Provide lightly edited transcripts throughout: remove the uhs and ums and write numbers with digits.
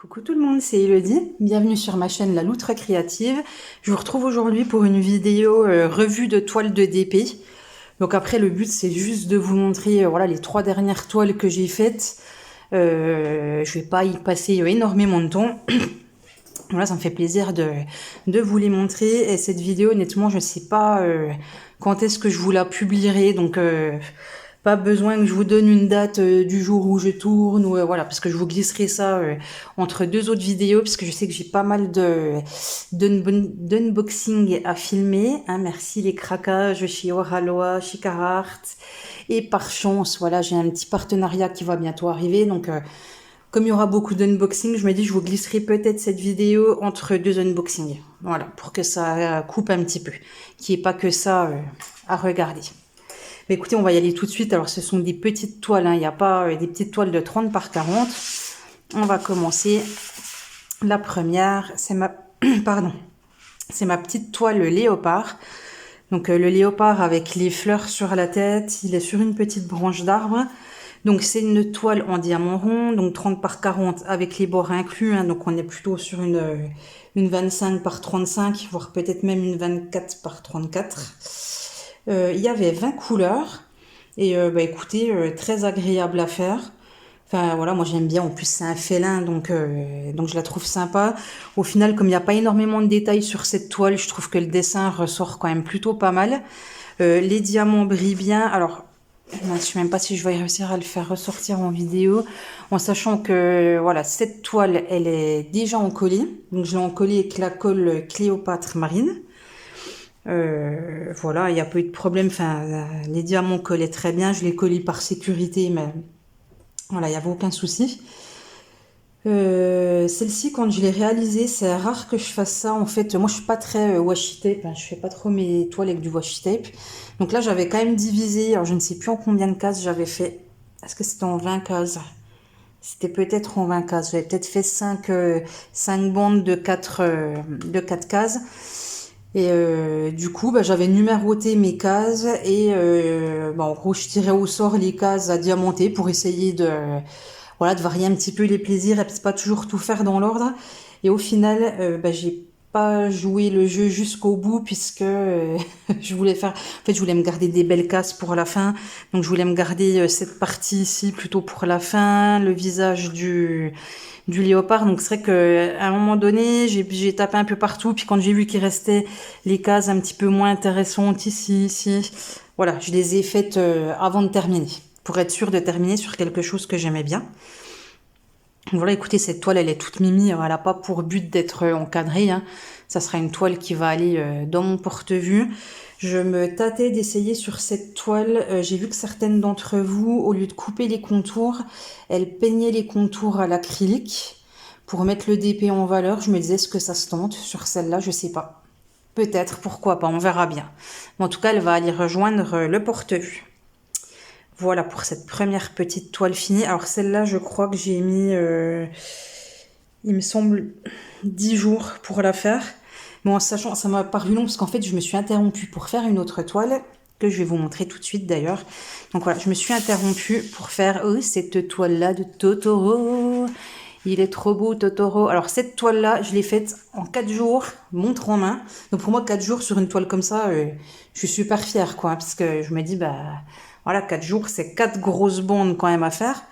Coucou tout le monde, c'est Elodie. Bienvenue sur ma chaîne La Loutre Créative. Je vous retrouve aujourd'hui pour une vidéo revue de toiles de DP. Donc après, le but c'est juste de vous montrer voilà, les 3 dernières toiles que j'ai faites. Je vais pas y passer énormément de temps. Voilà, ça me fait plaisir de vous les montrer. Et cette vidéo, honnêtement, je ne sais pas quand est-ce que je vous la publierai. Donc, pas besoin que je vous donne une date du jour où je tourne. Ou, voilà, parce que je vous glisserai ça entre 2 autres vidéos. Parce que je sais que j'ai pas mal d'unboxing à filmer. Hein, merci les craquages chez Oraloa, chez Carhartt. Et par chance, voilà, j'ai un petit partenariat qui va bientôt arriver. Donc, comme il y aura beaucoup d'unboxing, je me dis je vous glisserai peut-être cette vidéo entre 2 unboxings. Voilà, pour que ça coupe un petit peu. Qu'il n'y ait pas que ça à regarder. Mais écoutez, on va y aller tout de suite. Alors, ce sont des petites toiles. Hein. Il n'y a pas des petites toiles de 30 par 40. On va commencer. La première, c'est ma... Pardon. C'est ma petite toile léopard. Donc, le léopard avec les fleurs sur la tête. Il est sur une petite branche d'arbre. Donc c'est une toile en diamant rond, donc 30 par 40 avec les bords inclus, hein, donc on est plutôt sur une 25 par 35, voire peut-être même une 24 par 34. Il y avait 20 couleurs, et écoutez, très agréable à faire. Enfin voilà, moi j'aime bien, en plus c'est un félin, donc je la trouve sympa. Au final, comme il n'y a pas énormément de détails sur cette toile, je trouve que le dessin ressort quand même plutôt pas mal. Les diamants brillent bien, alors... Je ne sais même pas si je vais réussir à le faire ressortir en vidéo, en sachant que voilà, cette toile, elle est déjà en colis. Donc je l'ai en colis avec la colle Cléopâtre Marine. Voilà, il n'y a pas eu de problème. Enfin, les diamants collaient très bien. Je les collais par sécurité, mais voilà, il n'y avait aucun souci. Celle-ci, quand je l'ai réalisée, c'est rare que je fasse ça. En fait, moi, je suis pas très washi tape. Hein, je fais pas trop mes toiles avec du washi tape. Donc là, j'avais quand même divisé. Alors, je ne sais plus en combien de cases j'avais fait. Est-ce que c'était en 20 cases? C'était peut-être en 20 cases. J'avais peut-être fait 5 bandes de 4 cases. Et du coup, j'avais numéroté mes cases. Et en gros, je tirais au sort les cases à diamanter pour essayer de varier un petit peu les plaisirs et puis pas toujours tout faire dans l'ordre. Et au final, j'ai pas joué le jeu jusqu'au bout puisque je voulais je voulais me garder des belles cases pour la fin. Donc je voulais me garder cette partie ici plutôt pour la fin, le visage du léopard. Donc c'est vrai qu'à un moment donné, j'ai tapé un peu partout. Puis quand j'ai vu qu'il restait les cases un petit peu moins intéressantes ici, voilà, je les ai faites avant de terminer, pour être sûre de terminer sur quelque chose que j'aimais bien. Voilà, écoutez, cette toile, elle est toute mimi, elle n'a pas pour but d'être encadrée. Hein. Ça sera une toile qui va aller dans mon porte-vue. Je me tâtais d'essayer sur cette toile. J'ai vu que certaines d'entre vous, au lieu de couper les contours, elles peignaient les contours à l'acrylique pour mettre le DP en valeur. Je me disais, est-ce que ça se tente sur celle-là? Je sais pas. Peut-être, pourquoi pas, on verra bien. Mais en tout cas, elle va aller rejoindre le porte-vue. Voilà pour cette première petite toile finie. Alors celle-là, je crois que j'ai mis, il me semble, 10 jours pour la faire. Mais en sachant, ça m'a paru long parce qu'en fait, je me suis interrompue pour faire une autre toile que je vais vous montrer tout de suite d'ailleurs. Donc voilà, je me suis interrompue pour faire cette toile-là de Totoro. Il est trop beau, Totoro. Alors cette toile-là, je l'ai faite en 4 jours, montre en main. Donc pour moi, 4 jours sur une toile comme ça, je suis super fière, quoi. Parce que je me dis, voilà, 4 jours, c'est 4 grosses bandes quand même à faire.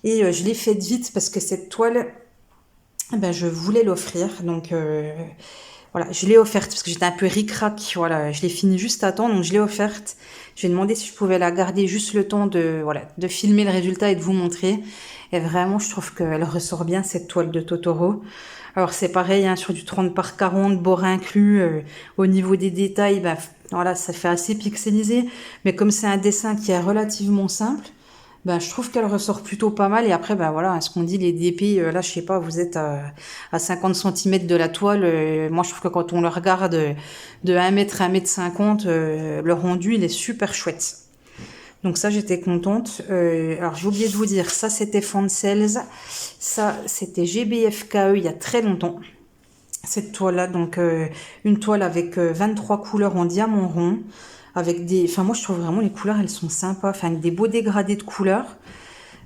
Et je l'ai faite vite parce que cette toile, je voulais l'offrir. Donc voilà, je l'ai offerte parce que j'étais un peu ric-rac. Voilà, je l'ai fini juste à temps, donc je l'ai offerte. J'ai demandé si je pouvais la garder juste le temps de filmer le résultat et de vous montrer. Et vraiment, je trouve qu'elle ressort bien, cette toile de Totoro. Alors c'est pareil, hein, sur du 30 par 40, bord inclus, au niveau des détails, voilà, ça fait assez pixelisé. Mais comme c'est un dessin qui est relativement simple, je trouve qu'elle ressort plutôt pas mal. Et après, voilà, ce qu'on dit, les DP, là, je sais pas, vous êtes à 50 cm de la toile. Moi, je trouve que quand on le regarde de 1 mètre à 1 mètre 50, le rendu, il est super chouette. Donc ça, j'étais contente. Alors, j'ai oublié de vous dire, ça, c'était Fansels. Ça, c'était GBFKE il y a très longtemps. Cette toile-là, donc une toile avec 23 couleurs en diamant rond. Avec des... Enfin, moi, je trouve vraiment les couleurs, elles sont sympas. Enfin, avec des beaux dégradés de couleurs.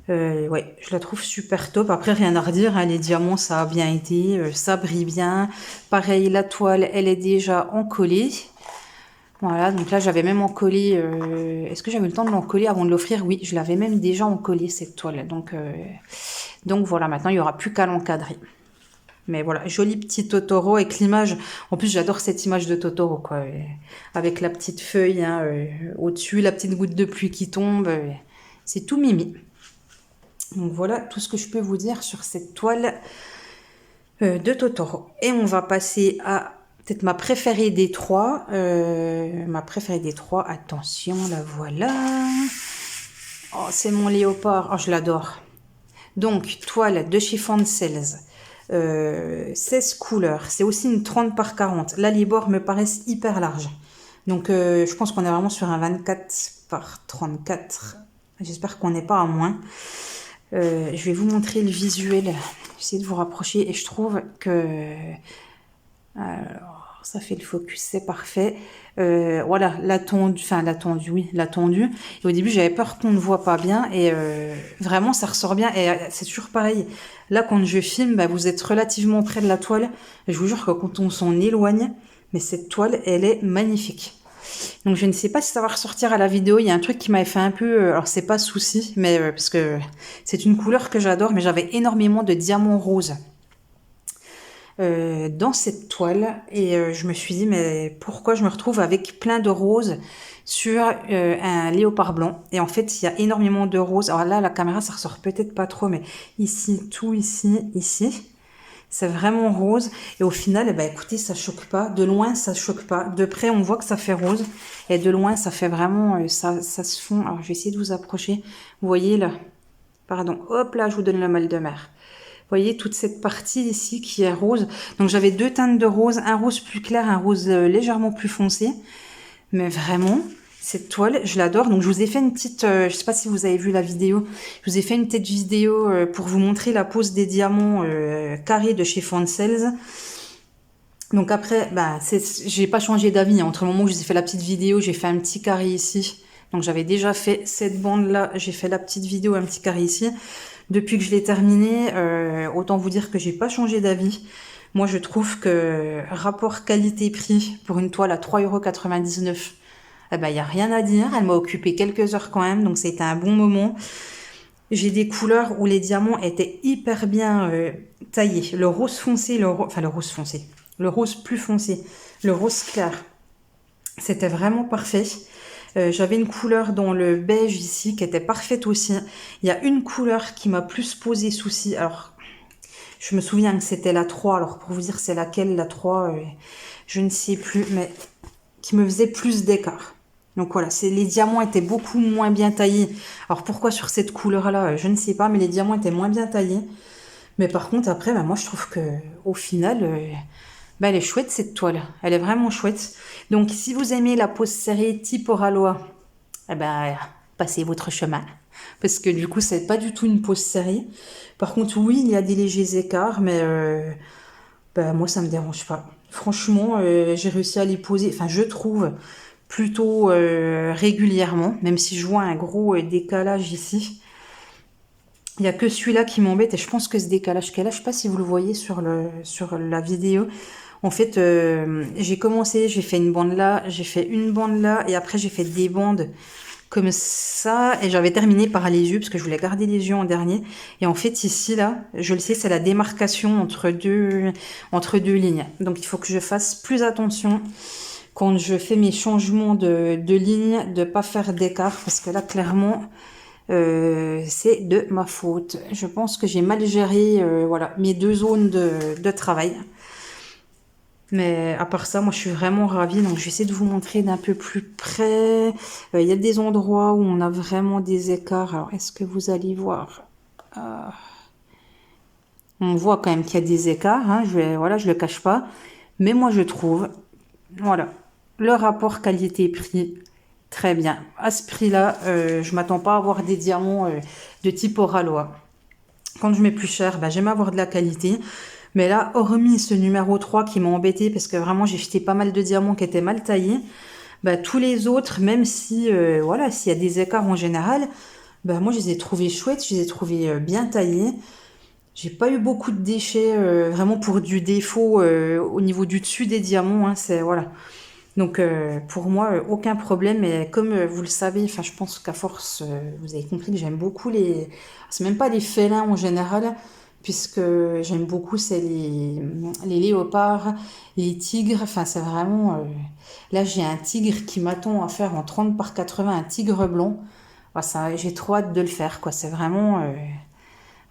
Ouais, je la trouve super top. Après, rien à redire, hein, les diamants, ça a bien été, ça brille bien. Pareil, la toile, elle est déjà encollée. Voilà, donc là, j'avais même encollé... Est-ce que j'avais le temps de l'encoller avant de l'offrir? Oui, je l'avais même déjà encollé, cette toile. Donc voilà, maintenant, il n'y aura plus qu'à l'encadrer. Mais voilà, joli petit Totoro avec l'image. En plus, j'adore cette image de Totoro, quoi. Avec la petite feuille hein, au-dessus, la petite goutte de pluie qui tombe. C'est tout mimi. Donc voilà tout ce que je peux vous dire sur cette toile de Totoro. Et on va passer à peut-être ma préférée des trois. Ma préférée des trois, attention, la voilà. Oh, c'est mon léopard. Oh, je l'adore. Donc, toile de chez Fancels. 16 couleurs. C'est aussi une 30 par 40. Là, les bords me paraissent hyper larges. Donc, je pense qu'on est vraiment sur un 24 par 34. J'espère qu'on n'est pas à moins. Je vais vous montrer le visuel. J'essaie de vous rapprocher et je trouve que... Alors, ça fait le focus, c'est parfait. Voilà, la tendue, oui, la tendue. Et au début, j'avais peur qu'on ne voit pas bien. Et vraiment, ça ressort bien. Et c'est toujours pareil. Là, quand je filme, bah, vous êtes relativement près de la toile. Je vous jure que quand on s'en éloigne, mais cette toile, elle est magnifique. Donc je ne sais pas si ça va ressortir à la vidéo. Il y a un truc qui m'avait fait un peu... alors c'est pas souci, mais parce que c'est une couleur que j'adore, mais j'avais énormément de diamants roses dans cette toile. Et je me suis dit, mais pourquoi je me retrouve avec plein de roses sur un léopard blanc? Et en fait, il y a énormément de roses. Alors là, la caméra, ça ressort peut-être pas trop, mais ici, tout ici, ici. C'est vraiment rose. Et au final, eh ben, écoutez, ça choque pas. De loin, ça choque pas. De près, on voit que ça fait rose. Et de loin, ça fait vraiment... ça se fond. Alors, je vais essayer de vous approcher. Vous voyez là. Pardon. Hop là, je vous donne le mal de mer. Vous voyez toute cette partie ici qui est rose. Donc, j'avais deux teintes de rose. Un rose plus clair, un rose légèrement plus foncé. Mais vraiment... cette toile, je l'adore. Donc, je vous ai fait une petite... je sais pas si vous avez vu la vidéo. Je vous ai fait une petite vidéo pour vous montrer la pose des diamants carrés de chez Fancels. Donc après, bah, j'ai pas changé d'avis. Entre le moment où je vous ai fait la petite vidéo, j'ai fait un petit carré ici. Donc, j'avais déjà fait cette bande-là. J'ai fait la petite vidéo, un petit carré ici. Depuis que je l'ai terminé, autant vous dire que j'ai pas changé d'avis. Moi, je trouve que rapport qualité-prix pour une toile à 3,99 €, eh ben, y a rien à dire. Elle m'a occupé quelques heures quand même, donc c'était un bon moment. J'ai des couleurs où les diamants étaient hyper bien taillés. Le rose foncé, le rose foncé, le rose plus foncé, le rose clair. C'était vraiment parfait. J'avais une couleur dans le beige ici qui était parfaite aussi. Il y a une couleur qui m'a plus posé souci. Alors, je me souviens que c'était la 3. Alors, pour vous dire c'est laquelle, la 3, je ne sais plus, mais qui me faisait plus d'écart. Donc voilà, les diamants étaient beaucoup moins bien taillés. Alors pourquoi sur cette couleur-là, je ne sais pas, mais les diamants étaient moins bien taillés. Mais par contre, après, bah, moi je trouve que au final, bah, elle est chouette cette toile. Elle est vraiment chouette. Donc si vous aimez la pose serrée type Oralois, eh ben, passez votre chemin. Parce que du coup, c'est pas du tout une pose serrée. Par contre, oui, il y a des légers écarts, mais bah, moi ça me dérange pas. Franchement, j'ai réussi à les poser, enfin je trouve, plutôt régulièrement, même si je vois un gros décalage ici. Il n'y a que celui-là qui m'embête et je pense que ce décalage qu'elle a, je ne sais pas si vous le voyez sur la vidéo. En fait, j'ai commencé, j'ai fait une bande là, j'ai fait une bande là et après j'ai fait des bandes comme ça et j'avais terminé par les yeux parce que je voulais garder les yeux en dernier. Et en fait ici là, je le sais, c'est la démarcation entre deux lignes. Donc il faut que je fasse plus attention quand je fais mes changements de ligne, de pas faire d'écart, parce que là, clairement, c'est de ma faute. Je pense que j'ai mal géré voilà, mes deux zones de travail. Mais à part ça, moi, je suis vraiment ravie. Donc, je vais essayer de vous montrer d'un peu plus près. Il y a des endroits où on a vraiment des écarts. Alors, est-ce que vous allez voir On voit quand même qu'il y a des écarts. Hein. Voilà, je le cache pas. Mais moi, je trouve... Voilà. Le rapport qualité-prix, très bien. À ce prix-là, je m'attends pas à avoir des diamants de type Oralois. Quand je mets plus cher, bah, j'aime avoir de la qualité. Mais là, hormis ce numéro 3 qui m'a embêté parce que vraiment j'ai jeté pas mal de diamants qui étaient mal taillés, bah, tous les autres, même si voilà, s'il y a des écarts en général, Bah, moi, je les ai trouvés chouettes, je les ai trouvés bien taillés. J'ai pas eu beaucoup de déchets, vraiment pour du défaut au niveau du dessus des diamants, hein, c'est voilà. Donc pour moi, aucun problème. Et comme vous le savez, enfin je pense qu'à force, vous avez compris que j'aime beaucoup les. C'est même pas les félins en général, puisque j'aime beaucoup c'est les léopards, les tigres. Enfin c'est vraiment. Là j'ai un tigre qui m'attend à faire en 30 par 80, un tigre blanc. Ah, ça, j'ai trop hâte de le faire, quoi. C'est vraiment,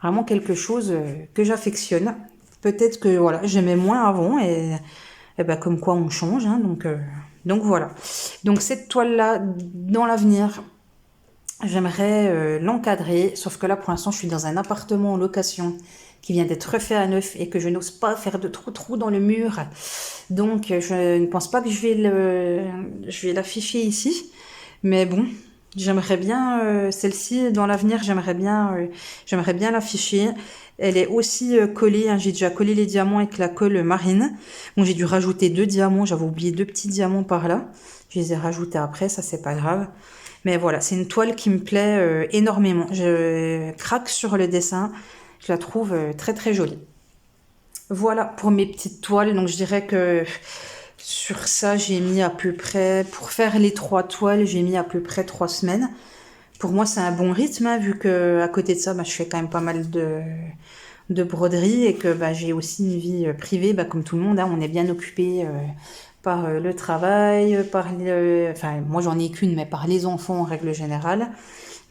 vraiment quelque chose que j'affectionne. Peut-être que voilà, j'aimais moins avant et ben, comme quoi on change, hein, donc voilà. Donc cette toile-là, dans l'avenir, j'aimerais l'encadrer, sauf que là pour l'instant je suis dans un appartement en location qui vient d'être refait à neuf et que je n'ose pas faire de trous dans le mur. Donc je ne pense pas que je vais l'afficher ici. Mais bon, j'aimerais bien celle-ci dans l'avenir, j'aimerais bien l'afficher. Elle est aussi collée, hein, j'ai déjà collé les diamants avec la colle marine. Bon, j'ai dû rajouter 2 diamants, j'avais oublié 2 petits diamants par là. Je les ai rajoutés après, ça c'est pas grave. Mais voilà, c'est une toile qui me plaît énormément. Je craque sur le dessin, je la trouve très très jolie. Voilà pour mes petites toiles. Donc je dirais que sur ça, j'ai mis à peu près, pour faire les 3 toiles, j'ai mis à peu près 3 semaines. Pour moi, c'est un bon rythme, hein, vu que à côté de ça, bah, je fais quand même pas mal de broderie et que bah, j'ai aussi une vie privée, bah, comme tout le monde, hein, on est bien occupé par le travail, enfin moi j'en ai qu'une, mais par les enfants en règle générale.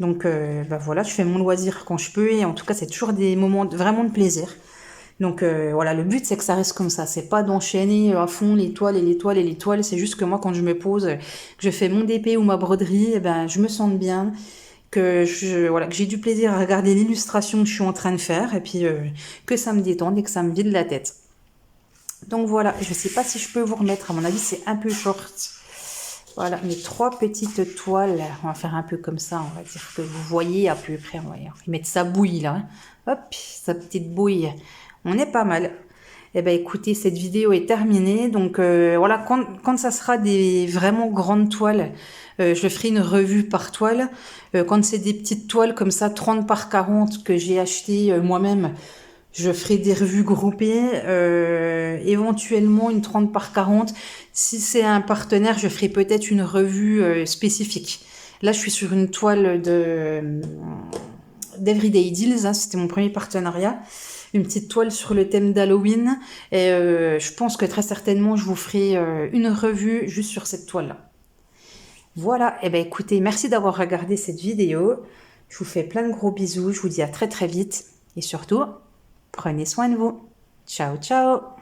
Donc bah, voilà, je fais mon loisir quand je peux et en tout cas c'est toujours des moments vraiment de plaisir. Donc voilà, le but c'est que ça reste comme ça, c'est pas d'enchaîner à fond les toiles et les toiles et les toiles, c'est juste que moi quand je me pose, que je fais mon DP ou ma broderie, eh ben, je me sens bien, voilà, que j'ai du plaisir à regarder l'illustration que je suis en train de faire et puis que ça me détende et que ça me vide la tête. Donc voilà, je sais pas si je peux vous remettre, à mon avis c'est un peu short. Voilà, mes 3 petites toiles, on va faire un peu comme ça, on va dire que vous voyez à peu près, on va mettre sa bouille là, hein. Hop, sa petite bouille, on est pas mal. Eh ben écoutez, cette vidéo est terminée, donc voilà, quand ça sera des vraiment grandes toiles, je ferai une revue par toile. Quand c'est des petites toiles comme ça, 30 par 40 que j'ai acheté moi-même, je ferai des revues groupées, éventuellement une 30 par 40. Si c'est un partenaire, je ferai peut-être une revue spécifique. Là, je suis sur une toile d'Everyday Deals, hein, c'était mon premier partenariat. Une petite toile sur le thème d'Halloween. Et je pense que très certainement, je vous ferai une revue juste sur cette toile-là. Voilà, et ben écoutez, merci d'avoir regardé cette vidéo. Je vous fais plein de gros bisous, je vous dis à très très vite. Et surtout, prenez soin de vous. Ciao, ciao!